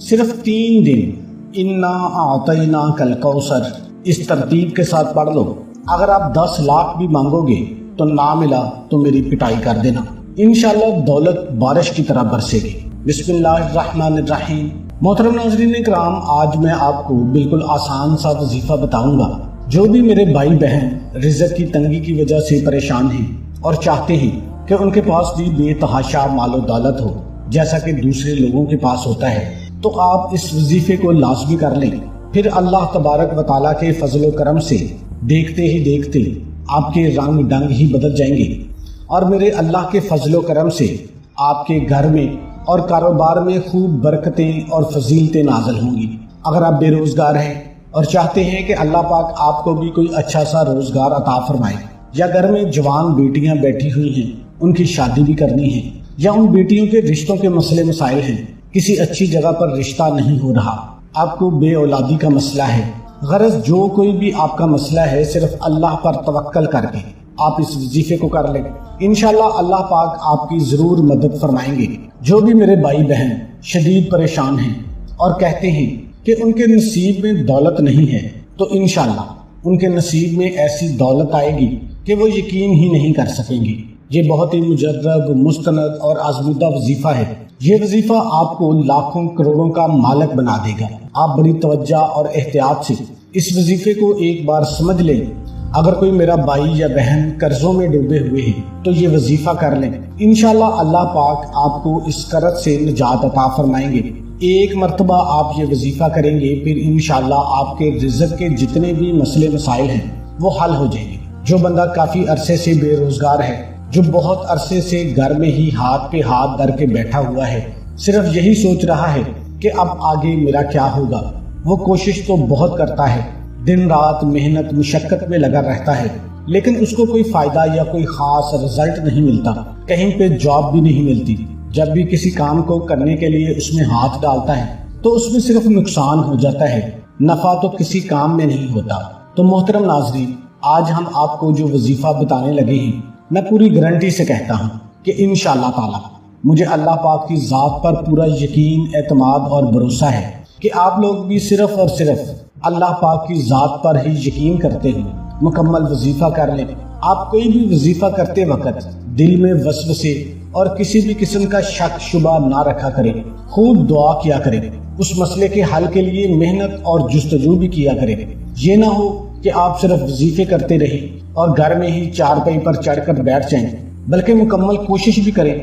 صرف 3 دن انا اعطینا کل کوثر اس ترتیب کے ساتھ پڑھ لو، اگر آپ 10 لاکھ بھی مانگو گے تو نہ ملا تو میری پٹائی کر دینا، انشاءاللہ دولت بارش کی طرح برسے گی۔ بسم اللہ الرحمن الرحیم۔ محترم ناظرین کرام، آج میں آپ کو بالکل آسان سا وظیفہ بتاؤں گا۔ جو بھی میرے بھائی بہن رزق کی تنگی کی وجہ سے پریشان ہیں اور چاہتے ہیں کہ ان کے پاس بھی بے تحاشا مال و دولت ہو جیسا کہ دوسرے لوگوں کے پاس ہوتا ہے، تو آپ اس وظیفے کو لازمی کر لیں۔ پھر اللہ تبارک و تعالیٰ کے فضل و کرم سے دیکھتے ہی دیکھتے آپ کے رنگ ڈنگ ہی بدل جائیں گے، اور میرے اللہ کے فضل و کرم سے آپ کے گھر میں اور کاروبار میں خوب برکتیں اور فضیلتیں نازل ہوں گی۔ اگر آپ بے روزگار ہیں اور چاہتے ہیں کہ اللہ پاک آپ کو بھی کوئی اچھا سا روزگار عطا فرمائے، یا گھر میں جوان بیٹیاں بیٹھی ہوئی ہیں ان کی شادی بھی کرنی ہے، یا ان بیٹیوں کے رشتوں کے مسئلے مسائل ہیں، کسی اچھی جگہ پر رشتہ نہیں ہو رہا، آپ کو بے اولادی کا مسئلہ ہے، غرض جو کوئی بھی آپ کا مسئلہ ہے، صرف اللہ پر توکل کر کے آپ اس وظیفے کو کر لیں، انشاءاللہ اللہ پاک آپ کی ضرور مدد فرمائیں گے۔ جو بھی میرے بھائی بہن شدید پریشان ہیں اور کہتے ہیں کہ ان کے نصیب میں دولت نہیں ہے، تو انشاءاللہ ان کے نصیب میں ایسی دولت آئے گی کہ وہ یقین ہی نہیں کر سکیں گے۔ یہ بہت ہی مجرب، مستند اور آزمودہ وظیفہ ہے۔ یہ وظیفہ آپ کو لاکھوں کروڑوں کا مالک بنا دے گا۔ آپ بڑی توجہ اور احتیاط سے اس وظیفے کو ایک بار سمجھ لیں۔ اگر کوئی میرا بھائی یا بہن قرضوں میں ڈوبے ہوئے ہیں تو یہ وظیفہ کر لیں، انشاءاللہ اللہ پاک آپ کو اس قرض سے نجات عطا فرمائیں گے۔ ایک مرتبہ آپ یہ وظیفہ کریں گے، پھر انشاءاللہ آپ کے رزق کے جتنے بھی مسئلے مسائل ہیں وہ حل ہو جائیں گے۔ جو بندہ کافی عرصے سے بے روزگار ہے، جو بہت عرصے سے گھر میں ہی ہاتھ پہ ہاتھ دھر کے بیٹھا ہوا ہے، صرف یہی سوچ رہا ہے کہ اب آگے میرا کیا ہوگا، وہ کوشش تو بہت کرتا ہے، دن رات محنت مشقت میں لگا رہتا ہے، لیکن اس کو کوئی فائدہ یا کوئی خاص رزلٹ نہیں ملتا، کہیں پہ جاب بھی نہیں ملتی۔ جب بھی کسی کام کو کرنے کے لیے اس میں ہاتھ ڈالتا ہے تو اس میں صرف نقصان ہو جاتا ہے، نفع تو کسی کام میں نہیں ہوتا۔ تو محترم ناظرین، آج ہم آپ کو جو وظیفہ بتانے لگے ہیں، میں پوری گارنٹی سے کہتا ہوں کہ انشاءاللہ تعالی مجھے اللہ پاک کی ذات پر پورا یقین، اعتماد اور بھروسہ ہے کہ آپ لوگ بھی صرف اور صرف اللہ پاک کی ذات پر ہی یقین کرتے ہیں۔ مکمل وظیفہ کر لیں۔ آپ کوئی بھی وظیفہ کرتے وقت دل میں وسوسے اور کسی بھی قسم کا شک شبہ نہ رکھا کریں، خوب دعا کیا کریں، اس مسئلے کے حل کے لیے محنت اور جستجو بھی کیا کریں۔ یہ نہ ہو کہ آپ صرف وظیفے کرتے رہیں اور گھر میں ہی چارپائی پر چڑھ کر بیٹھ جائیں، بلکہ مکمل کوشش بھی کریں،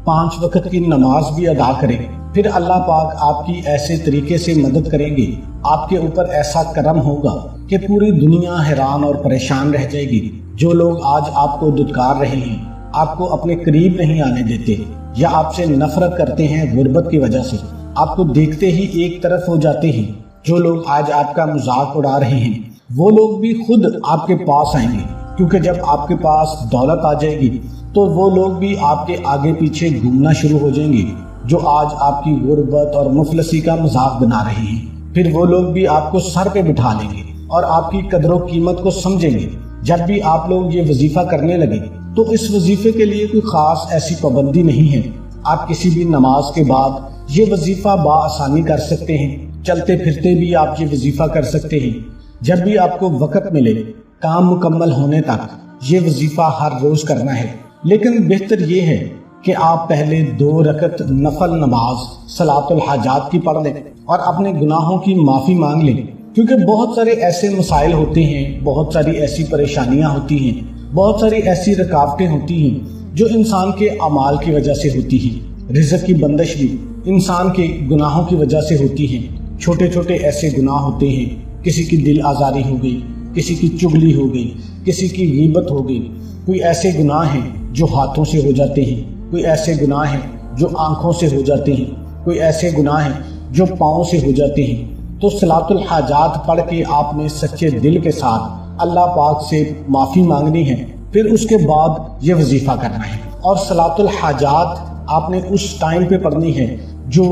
5 وقت کی نماز بھی ادا کریں، پھر اللہ پاک آپ کی ایسے طریقے سے مدد کریں گے، آپ کے اوپر ایسا کرم ہوگا کہ پوری دنیا حیران اور پریشان رہ جائے گی۔ جو لوگ آج آپ کو دھتکار رہے ہیں، آپ کو اپنے قریب نہیں آنے دیتے، یا آپ سے نفرت کرتے ہیں غربت کی وجہ سے، آپ کو دیکھتے ہی ایک طرف ہو جاتے ہیں، جو لوگ آج آپ کا مذاق اڑا رہے ہیں، وہ لوگ بھی خود آپ کے پاس آئیں گے، کیونکہ جب آپ کے پاس دولت آ جائے گی تو وہ لوگ بھی آپ کے آگے پیچھے گھومنا شروع ہو جائیں گے، جو آج آپ کی غربت اور مفلسی کا مذاق بنا رہے ہیں۔ پھر وہ لوگ بھی آپ کو سر پہ بٹھا لیں گے اور آپ کی قدر و قیمت کو سمجھیں گے۔ جب بھی آپ لوگ یہ وظیفہ کرنے لگے تو اس وظیفے کے لیے کوئی خاص ایسی پابندی نہیں ہے، آپ کسی بھی نماز کے بعد یہ وظیفہ بآسانی کر سکتے ہیں، چلتے پھرتے بھی آپ یہ وظیفہ کر سکتے ہیں، جب بھی آپ کو وقت ملے، کام مکمل ہونے تک یہ وظیفہ ہر روز کرنا ہے۔ لیکن بہتر یہ ہے کہ آپ پہلے 2 رکعت نفل نماز صلاۃ الحاجات کی پڑھ لیں اور اپنے گناہوں کی معافی مانگ لیں، کیونکہ بہت سارے ایسے مسائل ہوتے ہیں، بہت ساری ایسی پریشانیاں ہوتی ہیں، بہت ساری ایسی رکاوٹیں ہوتی ہیں جو انسان کے اعمال کی وجہ سے ہوتی ہیں۔ رزق کی بندش بھی انسان کے گناہوں کی وجہ سے ہوتی ہیں۔ چھوٹے چھوٹے ایسے گناہ ہوتے ہیں، کسی کی دل آزاری ہو گئی، کسی کی چغلی ہو گئی، کسی کی غیبت ہو گئی، کوئی ایسے گناہ ہیں جو ہاتھوں سے ہو جاتے ہیں، کوئی ایسے گناہ ہیں جو آنکھوں سے ہو جاتے ہیں، کوئی ایسے گناہ ہیں جو پاؤں سے ہو جاتے ہیں۔ تو صلاۃ الحاجات پڑھ کے آپ نے سچے دل کے ساتھ اللہ پاک سے معافی مانگنی ہے، پھر اس کے بعد یہ وظیفہ کرنا ہے۔ اور صلاۃ الحاجات آپ نے اس ٹائم پہ پڑھنی ہے جو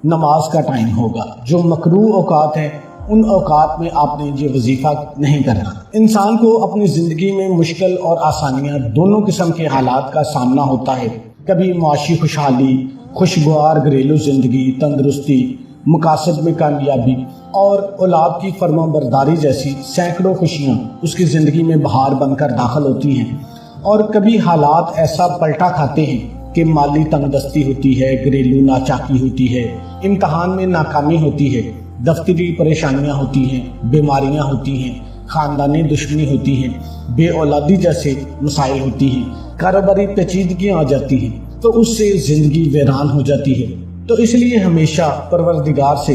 نماز کا ٹائم ہوگا۔ جو مکروہ اوقات ہیں ان اوقات میں آپ نے یہ وظیفہ نہیں کرنا۔ انسان کو اپنی زندگی میں مشکل اور آسانیاں دونوں قسم کے حالات کا سامنا ہوتا ہے، کبھی معاشی خوشحالی، خوشگوار گھریلو زندگی، تندرستی، مقاصد میں کامیابی اور اولاد کی فرما برداری جیسی سینکڑوں خوشیاں اس کی زندگی میں بہار بن کر داخل ہوتی ہیں، اور کبھی حالات ایسا پلٹا کھاتے ہیں کہ مالی تنگ دستی ہوتی ہے، گھریلو ناچاکی ہوتی ہے، امتحان میں ناکامی ہوتی ہے، دفتری پریشانیاں ہوتی ہیں، بیماریاں ہوتی ہیں، خاندانی دشمنی ہوتی ہیں، بے اولادی جیسے مسائل ہوتی ہیں، کاروباری پیچیدگیاں آ جاتی ہیں، تو اس سے زندگی ویران ہو جاتی ہے۔ تو اس لیے ہمیشہ پروردگار سے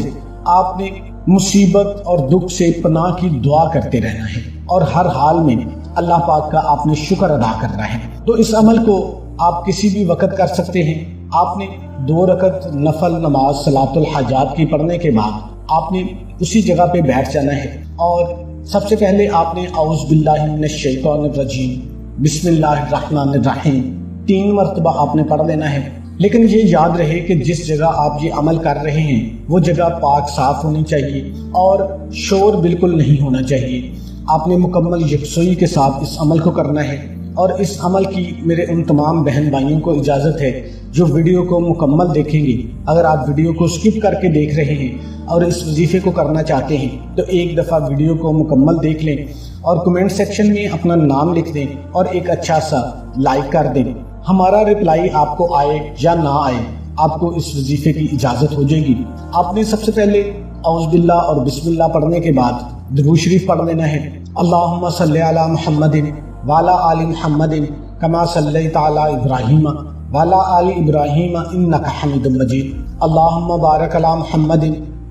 آپ نے مصیبت اور دکھ سے پناہ کی دعا کرتے رہنا ہے، اور ہر حال میں اللہ پاک کا آپ نے شکر ادا کرنا ہے۔ تو اس عمل کو آپ کسی بھی وقت کر سکتے ہیں۔ آپ نے 2 رکعت نفل نماز صلاۃ الحاجات کی پڑھنے کے بعد آپ نے اسی جگہ پہ بیٹھ جانا ہے، اور سب سے پہلے آپ نے اعوذ باللہ من الشیطان الرجیم بسم اللہ الرحمن الرحیم 3 مرتبہ آپ نے پڑھ لینا ہے۔ لیکن یہ یاد رہے کہ جس جگہ آپ یہ عمل کر رہے ہیں وہ جگہ پاک صاف ہونی چاہیے اور شور بالکل نہیں ہونا چاہیے۔ آپ نے مکمل یکسوئی کے ساتھ اس عمل کو کرنا ہے، اور اس عمل کی میرے ان تمام بہن بھائیوں کو اجازت ہے جو ویڈیو کو مکمل دیکھیں گے۔ اگر آپ ویڈیو کو سکپ کر کے دیکھ رہے ہیں اور اس وظیفے کو کرنا چاہتے ہیں تو ایک دفعہ ویڈیو کو مکمل دیکھ لیں اور کمنٹ سیکشن میں اپنا نام لکھ دیں اور ایک اچھا سا لائک کر دیں۔ ہمارا رپلائی آپ کو آئے یا نہ آئے، آپ کو اس وظیفے کی اجازت ہو جائے گی۔ آپ نے سب سے پہلے اعوذ باللہ اور بسم اللہ پڑھنے کے بعد درود شریف پڑھ لینا ہے۔ اللہم صلی علی محمد وعلی آل محمد کما صلیت علی ابراہیم وعلی آل ابراہیم انک حمید مجید۔ اللہم بارک علی محمد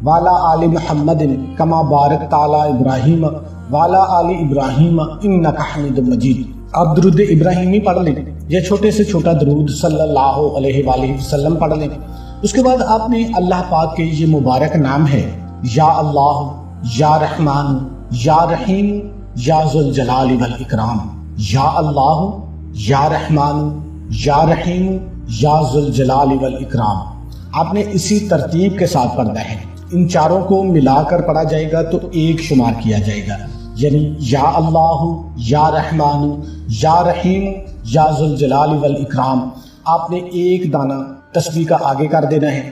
وعلی آل محمد کما بارکت علی ابراہیم وعلی آل ابراہیم انک حمید مجید۔ آپ درود ابراہیمی پڑھ لیں یا چھوٹے سے چھوٹا درود صلی اللہ علیہ وآلہ وسلم پڑھ لیں۔ اس کے بعد آپ نے اللہ پاک کے یہ مبارک نام ہے یا اللہ، یا رحمان، یا رحیم، یا ذوالجلال والاکرام، یا اللہ، یا رحمان، یا رحیم، یا ذوالجلال والاکرام۔ آپ نے اسی ترتیب کے ساتھ پڑھنا ہے۔ ان چاروں کو ملا کر پڑھا جائے گا تو ایک شمار کیا جائے گا، یعنی یا اللہ، یا رحمان، یا رحیم، یا ذوالجلال والاکرام۔ آپ نے ایک دانہ تسبیح کا آگے کر دینا ہے۔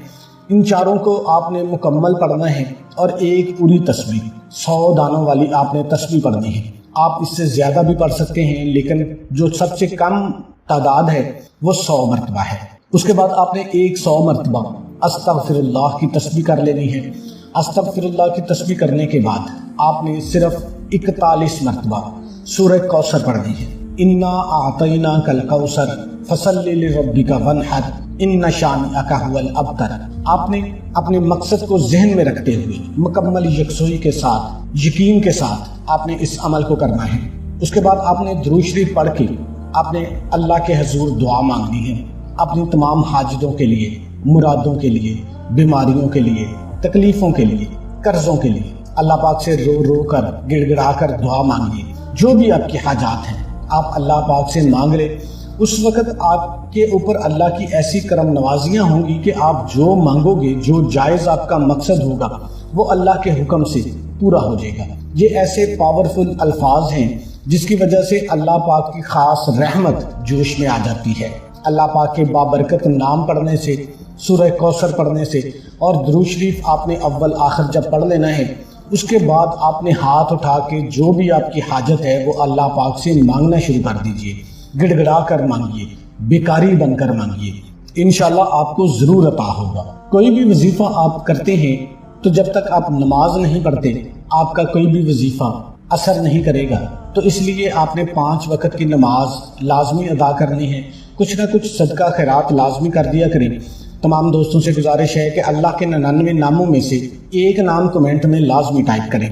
ان چاروں کو آپ نے مکمل پڑھنا ہے، اور ایک پوری تسبیح 100 دانوں والی آپ نے تسبیح پڑھنی ہے۔ آپ اس سے زیادہ بھی پڑھ سکتے ہیں، لیکن جو سب سے کم تعداد ہے وہ 100 مرتبہ ہے۔ اس کے بعد آپ نے 100 مرتبہ استغفر اللہ کی تسبیح کر لینی ہے۔ استغفر اللہ کی تسبیح کرنے کے بعد آپ نے صرف 41 مرتبہ سورہ کوثر پڑھنی ہے۔ انا اعطیناک الکوثر فصلی لربک وانحر ان شانئک ھو الابتر۔ آپ نے اپنے مقصد کو ذہن میں رکھتے ہوئے مکمل یکسوئی کے ساتھ، یقین کے ساتھ آپ نے اس عمل کو کرنا ہے۔ اس کے بعد آپ نے درود شریف پڑھ کے آپ نے اللہ کے حضور دعا مانگنی ہے، اپنی تمام حاجتوں کے لیے، مرادوں کے لیے، بیماریوں کے لیے، تکلیفوں کے لیے، قرضوں کے لیے۔ اللہ پاک سے رو رو کر، گڑ گڑا کر دعا مانگیے۔ جو بھی آپ کی حاجات ہیں آپ اللہ پاک سے مانگ لیں۔ اس وقت آپ کے اوپر اللہ کی ایسی کرم نوازیاں ہوں گی کہ آپ جو مانگو گے، جو جائز آپ کا مقصد ہوگا، وہ اللہ کے حکم سے پورا ہو جائے گا۔ یہ ایسے پاورفل الفاظ ہیں جس کی وجہ سے اللہ پاک کی خاص رحمت جوش میں آ جاتی ہے۔ اللہ پاک کے بابرکت نام پڑھنے سے، سورہ کوثر پڑھنے سے، اور درود شریف آپ نے اول آخر جب پڑھ لینا ہے، اس کے بعد آپ نے ہاتھ اٹھا کے جو بھی آپ کی حاجت ہے وہ اللہ پاک سے مانگنا شروع کر دیجئے۔ گڑ گڑا کر مانگیے، بیکاری بن کر مانگیے، انشاءاللہ آپ کو ضرور عطا ہوگا۔ کوئی بھی وظیفہ آپ کرتے ہیں تو جب تک آپ نماز نہیں پڑھتے آپ کا کوئی بھی وظیفہ اثر نہیں کرے گا۔ تو اس لیے آپ نے 5 وقت کی نماز لازمی ادا کرنی ہے، کچھ نہ کچھ صدقہ خیرات لازمی کر دیا کریں۔ تمام دوستوں سے گزارش ہے کہ اللہ کے 99 ناموں میں سے ایک نام کمنٹ میں لازمی ٹائپ کریں۔